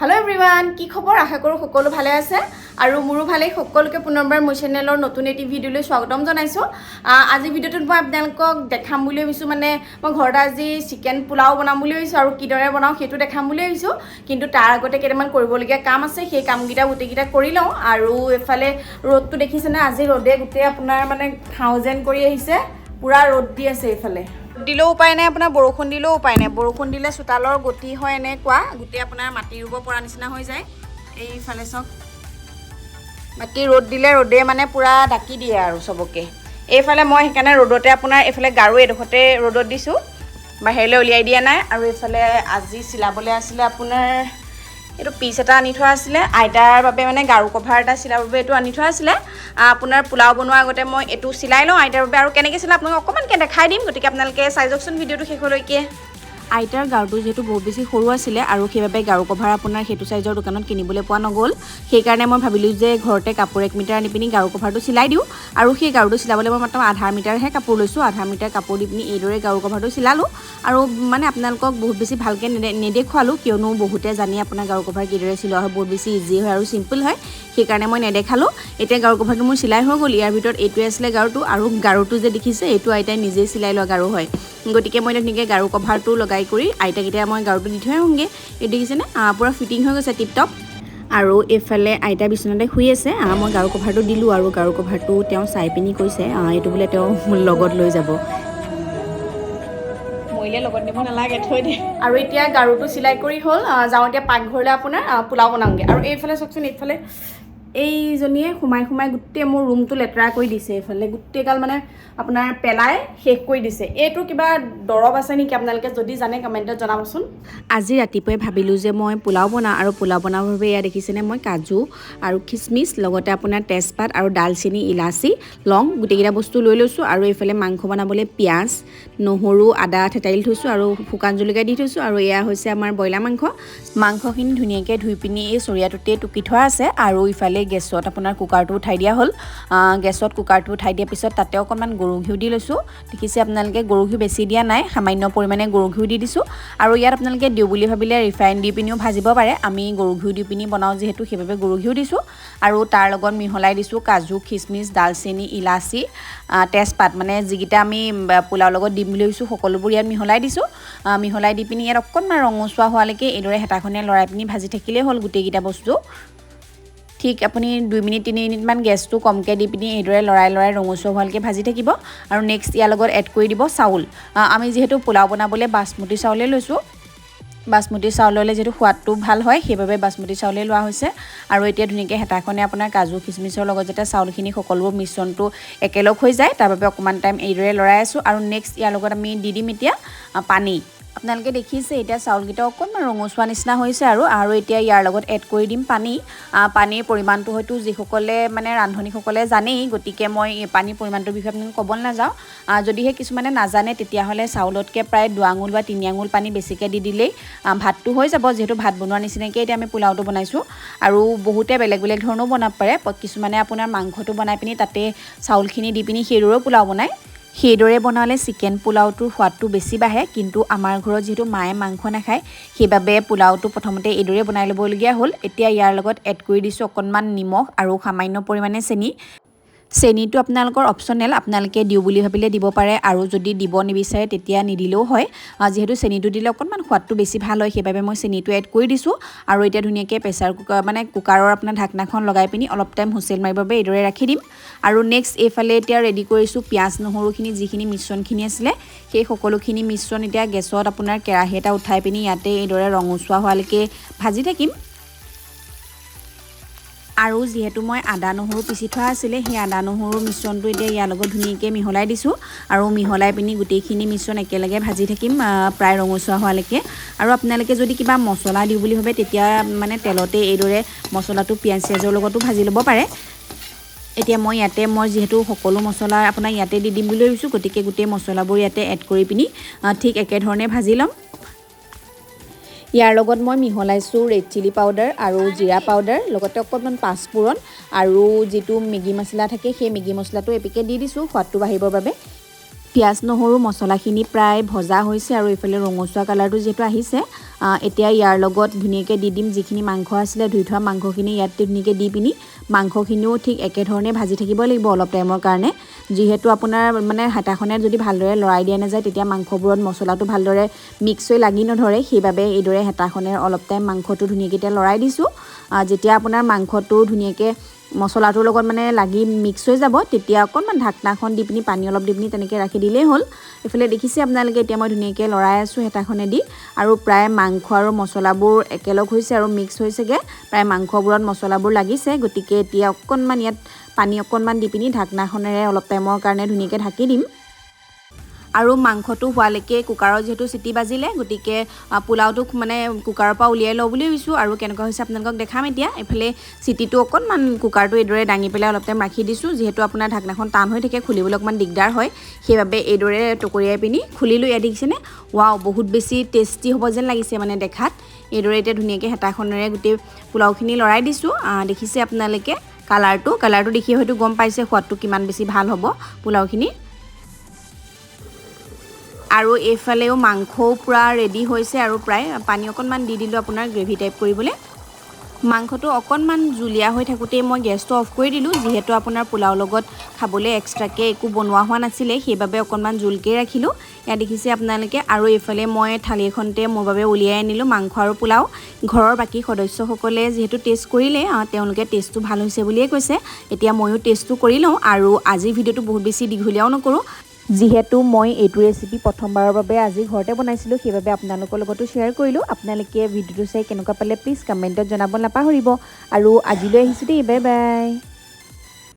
Hello everyone, কি খবৰ আশা কৰো সকলো ভালে আছে আৰু মোৰো ভালে সকলোকে পুনৰবাৰ মোৰ চেনেলৰ নতুন এটি ভিডিঅলৈ স্বাগতম জনাইছো আজি ভিডিঅটোত মই আপোনালোকক দেখাম বুলি ভাবিছো মানে মই ঘৰত আজি চিকেন পোলাও বনাম বুলি ভাবিছো আৰু কিদৰে বনাও হেতু দেখাম বুলি ভাবিছো কিন্তু তাৰ আগতে কেইটামান কৰিবলগীয়া কাম আছে সেই কামগিটা গুটেকিটা কৰি লওঁ আৰু এফালে ৰ'দটো দেখিছেনে আজি ৰ'দে গুটে আপোনাৰ মানে খাওজেন কৰি আহিছে পুৰা ৰ'দ দি আছে এফালে দিলেও উপায় নাই আপোনাৰ বৰষুণ দিলেও উপায় নাই বৰষুণ দিলে চোতালৰ গতি হয় এনে কোৱা গুটে আপোনাৰ মাটি ৰুব পৰা নিচিনা হৈ যায় এইফালে সক বাকি ৰ'দ দিলে ৰ'দে মানে পুৰা ঢাকি দিয়ে আৰু সবকে এইফালে মই হেকানে ৰ'দতে আপোনাৰ এফালে গাৰু এডখতে ৰ'দত দিছো বাহিৰলৈ উলিয়াই দিয়া নাই আৰু এইফালে আজি চিলাবলে আছিল আপোনাৰ এটো পিস এটা আনি থোৱা আছিল আইতাৰ বাবে মানে গাৰু কভাৰ এটা চিলাৰ বাবে এটো আনি থোৱা আছিল আপোনাৰ পোলাও বনোৱা আগতে মই এটো চিলাই লওঁ আইতাৰ বাবে আৰু কেনেকৈ চিলা আপোনাক অকমানকে দেখাই দিম গতিকে আপোনালোকে চাই যাওকচোন ভিডিওটো শেষলৈকে আইতাৰ গাৰুটো যেটো বহুত বেছি সৰু আছিল আৰু সেইবাবে গাৰু কভাৰ আপোনাৰ হেতু সাইজৰ দোকানত কিনিবলৈ পোৱা নগল সেই কাৰণে মই ভাবিলো যে ঘৰতে কাপোৰ 1 মিটাৰ আনি পিনি গাৰু কভাৰটো চিলাই দিও আৰু সেই গাৰুটো চিলাবলৈ মই মাত্ৰ আধা মিটাৰ হে কাপোৰ লৈছো আধা মিটাৰ কাপোৰ দি পিনি এইদৰে গাৰু কভাৰটো চিলালো আৰু মানে আপোনালোকক বহুত বেছি ভালকে নেদেখালো কিয়নো বহুতে জানি আপোনাৰ গাৰু কভাৰ কিদৰে চিলোৱা হয় বহুত বেছি ইজি হয় আৰু সিম্পল হয় সেই কাৰণে মই নেদেখালো এতিয়া গাৰু কভাৰটো মোৰ চিলাই হৈ গল ইয়াৰ ভিতৰত এইটো আছিল গাৰুটো আৰু গাৰুটো যে দেখিছে এইটো আইতাই নিজে চিলাই লোৱা গাৰু হয় গতিকে মই ধুনীয়াকৈ গাৰু কভাৰটো লগাই কৰি আইতাকিটা মই গাৰুটো দি থৈ আহোঁগে এই দেখিছেনে পুৰা ফিটিং হৈ গৈছে টিপ টপ আৰু এফালে আইতা বিছনাতে শুই আছে মই গাৰু কভাৰটো দিলো আৰু গাৰু কভাৰটো তেওঁ চাই পিনি কৈছে এইটো বোলে তেওঁ লগত লৈ যাব মইলে লগত নিব নালাগে থৈ দে আৰু এতিয়া গাৰুটো চিলাই কৰি হল যাওঁ এতিয়া পাকঘৰলৈ আপোনাৰ পোলাও বনাওঁগে আৰু এইফালে চকচোন এইফালে এইজনীয়ে খুমাই গুটে মোৰ ৰুমটো লেতেৰা কৰি দিছে এফালে গুটে গাল মানে আপোনাৰ পেলাই শেষ কৰি দিছে এইটো কিবা দৰব আছে নেকি আপোনালোকে যদি জানে কমেন্টত জনাবচোন আজি ৰাতিপুৱাই ভাবিলো যে মই পোলাও বনা আৰু পোলাও বনাবৰ বাবে ইয়া দেখিছেনে মই কাজু আৰু খিচমিচ লগতে আপোনাৰ তেজপাত আৰু ডালচেনি ইলাচি লং গুটেকিটা বস্তু লৈ লৈছো আৰু এইফালে মাংস বনাবলৈ পিয়াজ নহৰু আদা থেতাইল থৈছো আৰু শুকান জলকীয়া দি থৈছো আৰু এয়া হৈছে আমাৰ বইলা মাংসখিনি ধুনীয়াকৈ ধুই পিনি এই চৰিয়াটোতে টুকি থোৱা আছে আৰু ইফালে গেছত আপোনাৰ কুকাৰটো উঠাই দিয়া হ'ল গেছত কুকাৰটো উঠাই দিয়া পিছত তাতে অকমান গৰু ঘিউ দি লৈছো দেখিছে আপোনালোকে গৰু ঘিউ বেছি দিয়া নাই সামান্য পৰিমাণে গৰু ঘিউ দি দিছো আৰু ইয়াত আপোনালোকে দিও বুলি ভাবিলে ৰিফাইন দি পিনিও ভাজিব পাৰে আমি গৰু ঘিউ দি পিনি বনাও যেহেতু সেইভাবে গৰু ঘিউ দিছো আৰু তাৰ লগত মিহলাই দিছো কাজু খিচমিচ ডালচেনি ইলাচি তেজপাত মানে যিগিটা আমি পোলাও লগত দিম বুলি ভাবিছো সকলোবোৰ ইয়াত মিহলাই দিছো মিহলাই দি পিনি ইয়াত অকনমান ৰঙচুৱা হোৱালৈকে এইদৰে হেতাখনে লৰাই পিনি ভাজি থাকিলে হ'ল গুটেকিটা বস্তু ঠিক আপুনি 2 মিনিট 3 মিনিট মান গেছটো কমকে দি পিনি এইদৰে লৰাই ৰঙচুৱা হোৱালৈকে ভাজি থাকিব আৰু নেক্সট ইয়াৰ লগত এড কৰি দিব চাউল আমি যেহেতু পোলাও বনাবলৈ বাসমতি চাউলে লৈছো বাসমতি চাউললে যেটো সোৱাদটো ভাল হয় সেইভাবে বাসমতি চাউলে লোৱা হৈছে আৰু এতিয়া ধুনীয়াকৈ হেতাখনে আপোনাৰ কাজু খিচমিচৰ লগত যেটা চাউলখিনি সকলোবোৰ মিশ্ৰণটো একেলগ হৈ যায় তাৰ বাবে অকমান টাইম এইদৰে লৰাই আছো আৰু নেক্সট ইয়াৰ লগত আমি দি দিম এতিয়া পানী আপোনালোকে দেখিছে এতিয়া চাউলগিটা অকনমান ৰঙচুৱা নিচিনা হৈছে আৰু এতিয়া ইয়াৰ লগত এড কৰি দিম পানীৰ পৰিমাণটো হয়তো যিসকলে মানে ৰান্ধনীসকলে জানেই গতিকে মই পানীৰ পৰিমাণটোৰ বিষয়ে আপোনাক ক'ব নাযাওঁ যদিহে কিছুমানে নাজানে তেতিয়াহলে চাউলতকে প্ৰায় 2 আঙুল বা 3 আঙুল পানী বেছিকৈ দি দিলেই ভাতটো হৈ যাব যেহেতু ভাত বনোৱাৰ নিচিনাকৈ এতিয়া আমি পোলাওটো বনাইছো আৰু বহুতে বেলেগ ধৰণেও বনাব পাৰে কিছুমানে আপোনাৰ মাংসটো বনাই পিনি তাতে চাউলখিনি দি পিনি সেইদৰে পোলাও বনায় সেইদৰে বনালে চিকেন পোলাওটোৰ সোৱাদটো বেছি বাঢ়ে কিন্তু আমাৰ ঘৰত যেহেতু মায়ে মাংস নাখায় সেইবাবে পোলাওটো প্ৰথমতে এইদৰে বনাই ল'বলগীয়া হ'ল এতিয়া ইয়াৰ লগত এড কৰি দিছো অকনমান নিমখ আৰু সামান্য পৰিমাণে চেনিটো আপোনালোকৰ অপচনেল আপোনালোকে দিও বুলি ভাবিলে দিব পাৰে আৰু যদি দিব নিবিচাৰে তেতিয়া নিদিলেও হয় যেহেতু চেনিটো দিলে অকনমান সোৱাদটো বেছি ভাল হয় সেইবাবে মই চেনিটো এড কৰি দিছো আৰু এতিয়া ধুনীয়াকৈ প্ৰেছাৰ কুকাৰ মানে কুকাৰৰ আপোনাৰ ঢাকনাখন লগাই পিনি অলপ টাইম হুইচেল মাৰিবৰ বাবে এইদৰে ৰাখি দিম আৰু নেক্সট এইফালে এতিয়া ৰেডি কৰিছো পিয়াজ নহৰুখিনি যিখিনি মিশ্ৰণখিনি আছিলে সেই সকলোখিনি মিশ্ৰণ এতিয়া গেছত আপোনাৰ কেৰাহী এটা উঠাই পিনি ইয়াতে এইদৰে ৰঙচুৱা হোৱালৈকে ভাজি থাকিম আৰু যেহেতু মই আদা নহৰু পিছি থোৱা আছিল সেই আদা নহৰু মিশ্ৰণটো এতিয়া ইয়াৰ লগত ধুনীয়াকৈ মিহলাই দিছো আৰু মিহলাই পিনি গোটেইখিনি মিশ্ৰণ একেলগে ভাজি থাকিম প্ৰায় ৰঙচুৱা হোৱালৈকে আৰু আপোনালোকে যদি কিবা মছলা দিও বুলি ভাবে তেতিয়া মানে তেলতে এইদৰে মছলাটো পিয়াজৰ লগতো ভাজি ল'ব পাৰে এতিয়া মই ইয়াতে যেহেতু সকলো মছলা আপোনাৰ ইয়াতে দি দিম বুলি ভাবিছো গতিকে গোটেই মছলাবোৰ ইয়াতে এড কৰি পিনি ঠিক একে ধৰণে ভাজি ল'ম ইয়াৰ লগত মই মিহলাইছো ৰেড চিলি পাউডাৰ আৰু জিৰা পাউডাৰ লগতে অকণমান পাঁচফোৰণ আৰু যেটো মেগি মছলা থাকে সেই মেগি মছলাটো এপিকে দি দিছো সোৱাদটো বাঢ়িবৰ বাবে পিঁয়াজ নহৰু মছলাখিনি প্ৰায় ভজা হৈছে আৰু এইফালে ৰঙচুৱা কালাৰটো যিহেতু আহিছে এতিয়া ইয়াৰ লগত ধুনীয়াকৈ দি দিম যিখিনি মাংস আছিলে ধুই থোৱা মাংসখিনি ইয়াতে ধুনীয়াকৈ দি পিনি মাংসখিনিও ঠিক একেধৰণে ভাজি থাকিব লাগিব অলপ টাইমৰ কাৰণে যিহেতু আপোনাৰ মানে হেতাখনে যদি ভালদৰে লৰাই দিয়া নাযায় তেতিয়া মাংসবোৰত মছলাটো ভালদৰে মিক্স হৈ লাগি নধৰে সেইবাবে এইদৰে হেতাখনে অলপ টাইম মাংসটো ধুনীয়াকৈ লৰাই দিছোঁ যেতিয়া আপোনাৰ মাংসটো ধুনীয়াকৈ মছলাটোৰ লগত মানে লাগি মিক্স হৈ যাব তেতিয়া অকণমান ঢাকনাখন দি পিনি পানী অলপ দি পিনি তেনেকৈ ৰাখি দিলেই হ'ল এইফালে দেখিছে আপোনালোকে এতিয়া মই ধুনীয়াকৈ লৰাই আছোঁ হেতাখনে দি আৰু প্ৰায় মাংস আৰু মছলাবোৰ একেলগ হৈছে আৰু মিক্স হৈছেগৈ প্ৰায় মাংসবোৰত মছলাবোৰ লাগিছে গতিকে এতিয়া অকণমান ইয়াত পানী অকণমান দি পিনি ঢাকনাখনেৰে অলপ টাইমৰ কাৰণে ধুনীয়াকৈ ঢাকি দিম আৰু মাংসটো হোৱালৈকে কুকাৰত যেহেতু চিটি বাজিলে গতিকে পোলাওটো মানে কুকাৰৰ পৰা উলিয়াই লওঁ বুলি ভাবিছোঁ আৰু কেনেকুৱা হৈছে আপোনালোকক দেখাম এতিয়া এইফালে চিটিটো অকণমান কুকাৰটো এইদৰে দাঙি পেলাই অলপ টাইম ৰাখি দিছোঁ যিহেতু আপোনাৰ ঢাকনাখন টান হৈ থাকে খুলিবলৈ অকণমান দিগদাৰ হয় সেইবাবে এইদৰে টকৰিয়াই পিনি খুলিলোঁ ইয়াত দেখিছেনে ৱাও বহুত বেছি টেষ্টি হ'ব যেন লাগিছে মানে দেখাত এইদৰে এতিয়া ধুনীয়াকৈ হেতাখনেৰে গোটেই পোলাওখিনি লৰাই দিছোঁ দেখিছে আপোনালোকে কালাৰটো দেখি হয়তো গম পাইছে সোৱাদটো কিমান বেছি ভাল হ'ব পোলাওখিনি আৰু এইফালেও মাংসও পুৰা ৰেডি হৈছে আৰু প্ৰায় পানী অকণমান দি দিলোঁ আপোনাৰ গ্ৰেভি টাইপ কৰিবলৈ মাংসটো অকণমান জুলীয়া হৈ থাকোঁতেই মই গেছটো অফ কৰি দিলোঁ যিহেতু আপোনাৰ পোলাওৰ লগত খাবলৈ এক্সট্ৰাকৈ একো বনোৱা হোৱা নাছিলে সেইবাবে অকণমান জোলকৈ ৰাখিলোঁ ইয়াত দেখিছে আপোনালোকে আৰু এইফালে মই থালি এখনতে মোৰ বাবে উলিয়াই আনিলোঁ মাংস আৰু পোলাও ঘৰৰ বাকী সদস্যসকলে যিহেতু টেষ্ট কৰিলে তেওঁলোকে টেষ্টটো ভাল হৈছে বুলিয়ে কৈছে এতিয়া ময়ো টেষ্টটো কৰি লওঁ আৰু আজিৰ ভিডিঅ'টো বহুত বেছি দীঘলীয়াও নকৰোঁ যিহেতু মই এইটো ৰেচিপি প্ৰথমবাৰৰ বাবে আজি ঘৰতে বনাইছিলোঁ সেইবাবে আপোনালোকৰ লগতো শ্বেয়াৰ কৰিলোঁ আপোনালোকে ভিডিঅ'টো চাই কেনেকুৱা পালে প্লিজ কমেণ্টত জনাব নাপাহৰিব আৰু আজিলৈ আহিছোঁ দেই বাই বাই